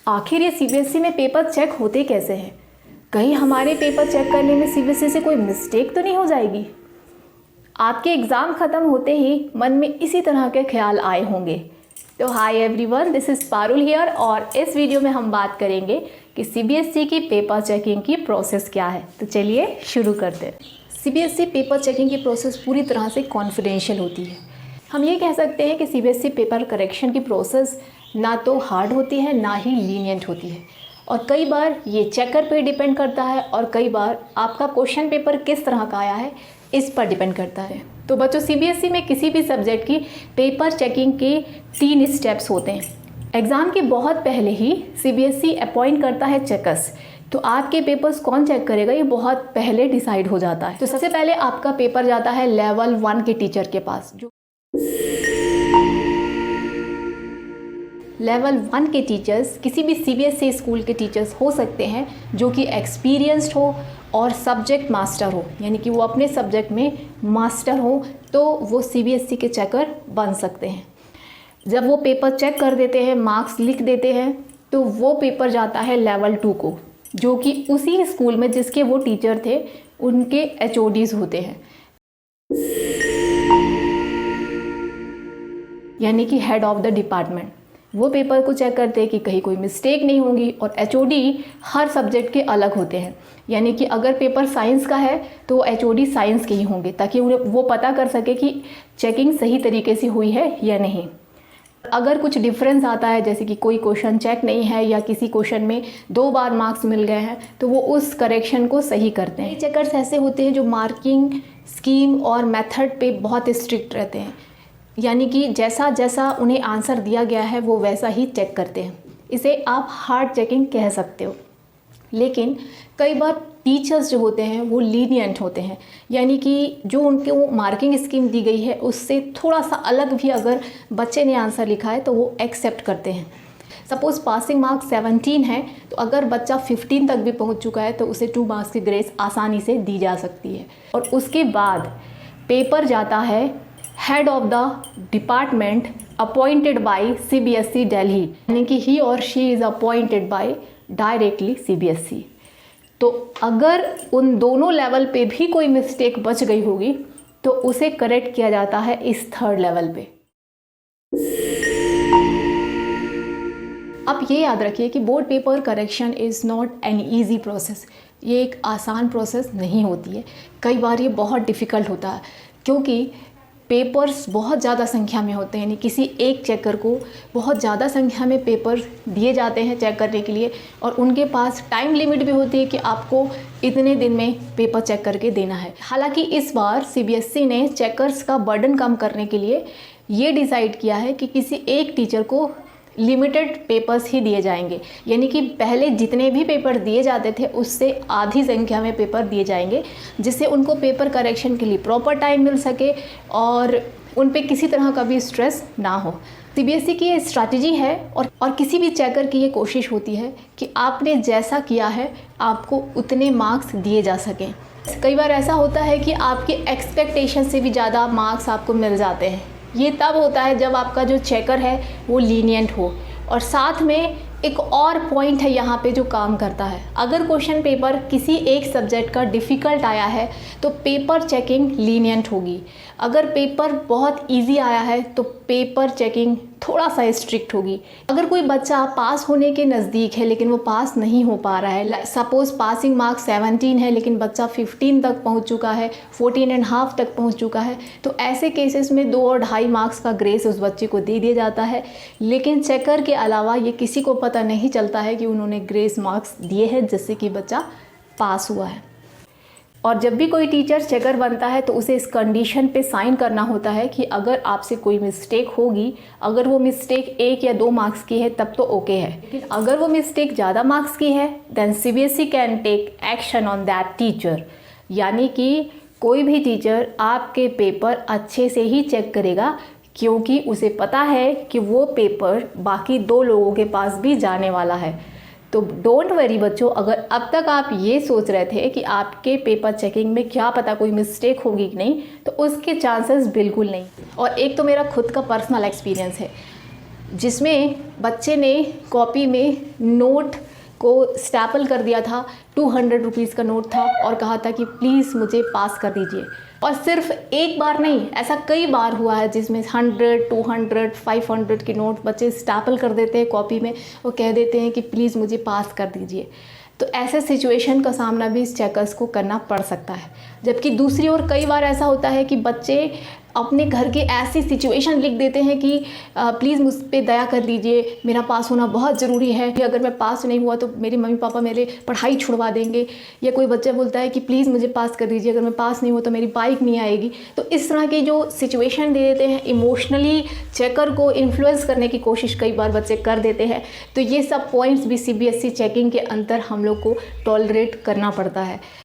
आखिर ये सीबीएसई में पेपर चेक होते कैसे हैं? कहीं हमारे पेपर चेक करने में सीबीएसई से कोई मिस्टेक तो नहीं हो जाएगी? आपके एग्ज़ाम ख़त्म होते ही मन में इसी तरह के ख्याल आए होंगे। तो hi everyone, this is Parul here और इस वीडियो में हम बात करेंगे कि सीबीएसई की पेपर चेकिंग की प्रोसेस क्या है। तो चलिए शुरू करते हैं। सीबीएसई पेपर चेकिंग की प्रोसेस पूरी तरह से कॉन्फिडेंशियल होती है। हम ये कह सकते हैं कि सीबीएसई पेपर करेक्शन की प्रोसेस ना तो हार्ड होती है ना ही लीनियंट होती है, और कई बार ये चेकर पे डिपेंड करता है और कई बार आपका क्वेश्चन पेपर किस तरह का आया है इस पर डिपेंड करता है। तो बच्चों, सीबीएसई में किसी भी सब्जेक्ट की पेपर चेकिंग के 3 स्टेप्स होते हैं। एग्ज़ाम के बहुत पहले ही सीबीएसई अपॉइंट करता है चेकर्स। तो आपके पेपर्स कौन चेक करेगा ये बहुत पहले डिसाइड हो जाता है। तो सबसे पहले आपका पेपर जाता है लेवल 1 के टीचर के पास। जो लेवल 1 के टीचर्स किसी भी सीबीएसई स्कूल के टीचर्स हो सकते हैं जो कि एक्सपीरियंस्ड हो और सब्जेक्ट मास्टर हो, यानी कि वो अपने सब्जेक्ट में मास्टर हो, तो वो सीबीएसई के चेकर बन सकते हैं। जब वो पेपर चेक कर देते हैं, मार्क्स लिख देते हैं, तो वो पेपर जाता है लेवल 2 को, जो कि उसी स्कूल में जिसके वो टीचर थे उनके एचओडीज होते हैं, यानी कि हेड ऑफ द डिपार्टमेंट। वो पेपर को चेक करते हैं कि कहीं कोई मिस्टेक नहीं होगी। और एचओडी हर सब्जेक्ट के अलग होते हैं, यानी कि अगर पेपर साइंस का है तो एचओडी साइंस के ही होंगे, ताकि उन्हें वो पता कर सके कि चेकिंग सही तरीके से हुई है या नहीं। अगर कुछ डिफरेंस आता है, जैसे कि कोई क्वेश्चन चेक नहीं है या किसी क्वेश्चन में 2 बार मार्क्स मिल गए हैं, तो वो उस करेक्शन को सही करते हैं। चेकर्स ऐसे होते हैं जो मार्किंग स्कीम और मेथड पे बहुत स्ट्रिक्ट रहते हैं, यानी कि जैसा जैसा उन्हें आंसर दिया गया है वो वैसा ही चेक करते हैं। इसे आप हार्ड चेकिंग कह सकते हो। लेकिन कई बार टीचर्स जो होते हैं वो लीनियंट होते हैं, यानी कि जो उनके वो मार्किंग स्कीम दी गई है उससे थोड़ा सा अलग भी अगर बच्चे ने आंसर लिखा है तो वो एक्सेप्ट करते हैं। सपोज़ पासिंग मार्क्स 17 है, तो अगर बच्चा 15 तक भी पहुंच चुका है तो उसे 2 मार्क्स की ग्रेस आसानी से दी जा सकती है। और उसके बाद पेपर जाता है head of the department appointed by CBSE Delhi, यानी कि ही और she is appointed by directly CBSE. तो अगर उन दोनों लेवल पे भी कोई मिस्टेक बच गई होगी तो उसे करेक्ट किया जाता है इस 3rd लेवल पे। अब ये याद रखिए कि board paper correction is not an easy process. ये एक आसान प्रोसेस नहीं होती है। कई बार ये बहुत डिफ़िकल्ट होता है, क्योंकि पेपर्स बहुत ज़्यादा संख्या में होते हैं, यानी किसी एक चेकर को बहुत ज़्यादा संख्या में पेपर दिए जाते हैं चेक करने के लिए, और उनके पास टाइम लिमिट भी होती है कि आपको इतने दिन में पेपर चेक करके देना है। हालांकि इस बार सीबीएसई ने चेकर्स का बर्डन कम करने के लिए ये डिसाइड किया है कि किसी एक टीचर को लिमिटेड पेपर्स ही दिए जाएंगे, यानी कि पहले जितने भी पेपर दिए जाते थे उससे आधी संख्या में पेपर दिए जाएंगे, जिससे उनको पेपर करेक्शन के लिए प्रॉपर टाइम मिल सके और उन पे किसी तरह का भी स्ट्रेस ना हो। सीबीएसई की ये स्ट्रैटेजी है और किसी भी चेकर की ये कोशिश होती है कि आपने जैसा किया है आपको उतने मार्क्स दिए जा सकें। कई बार ऐसा होता है कि आपके एक्सपेक्टेशन से भी ज़्यादा मार्क्स आपको मिल जाते हैं। ये तब होता है जब आपका जो चेकर है वो लीनियंट हो। और साथ में एक और पॉइंट है यहाँ पे जो काम करता है। अगर क्वेश्चन पेपर किसी एक सब्जेक्ट का डिफ़िकल्ट आया है तो पेपर चेकिंग लीनियंट होगी। अगर पेपर बहुत इजी आया है तो पेपर चेकिंग थोड़ा सा स्ट्रिक्ट होगी। अगर कोई बच्चा पास होने के नज़दीक है लेकिन वो पास नहीं हो पा रहा है, सपोज़ पासिंग मार्क्स 17 है लेकिन बच्चा 15 तक पहुंच चुका है, 14.5 तक पहुंच चुका है, तो ऐसे केसेस में 2 और 2.5 मार्क्स का ग्रेस उस बच्चे को दे दिया जाता है। लेकिन चेकर के अलावा ये किसी को पता नहीं चलता है कि उन्होंने ग्रेस मार्क्स दिए हैं जिससे कि बच्चा पास हुआ है। और जब भी कोई टीचर चेकर बनता है तो उसे इस कंडीशन पे साइन करना होता है कि अगर आपसे कोई मिस्टेक होगी, अगर वो मिस्टेक 1 या 2 मार्क्स की है तब तो ओके है, लेकिन अगर वो मिस्टेक ज़्यादा मार्क्स की है then CBSE can take action on that teacher, यानी कि कोई भी टीचर आपके पेपर अच्छे से ही चेक करेगा, क्योंकि उसे पता है कि वो पेपर बाकी 2 लोगों के पास भी जाने वाला है। तो डोंट वरी बच्चों, अगर अब तक आप ये सोच रहे थे कि आपके पेपर चेकिंग में क्या पता कोई मिस्टेक होगी कि नहीं, तो उसके चांसेस बिल्कुल नहीं। और एक तो मेरा खुद का पर्सनल एक्सपीरियंस है, जिसमें बच्चे ने कॉपी में नोट को स्टैपल कर दिया था। 200 रुपीज़ का नोट था और कहा था कि प्लीज़ मुझे पास कर दीजिए। और सिर्फ एक बार नहीं, ऐसा कई बार हुआ है जिसमें 100, 200, 500 के नोट बच्चे स्टैपल कर देते हैं कॉपी में और कह देते हैं कि प्लीज़ मुझे पास कर दीजिए। तो ऐसे सिचुएशन का सामना भी इस चेकर्स को करना पड़ सकता है। जबकि दूसरी ओर कई बार ऐसा होता है कि बच्चे अपने घर के ऐसी सिचुएशन लिख देते हैं कि प्लीज़ मुझ पे दया कर लीजिए, मेरा पास होना बहुत ज़रूरी है, कि अगर मैं पास नहीं हुआ तो मेरे मम्मी पापा मेरे पढ़ाई छुड़वा देंगे। या कोई बच्चा बोलता है कि प्लीज़ मुझे पास कर दीजिए, अगर मैं पास नहीं हुआ तो मेरी बाइक नहीं आएगी। तो इस तरह की जो सिचुएशन दे देते हैं, इमोशनली चेकर को इन्फ्लुएंस करने की कोशिश कई बार बच्चे कर देते हैं। तो ये सब पॉइंट्स भी CBSE चेकिंग के अंदर हम लोग को टॉलरेट करना पड़ता है।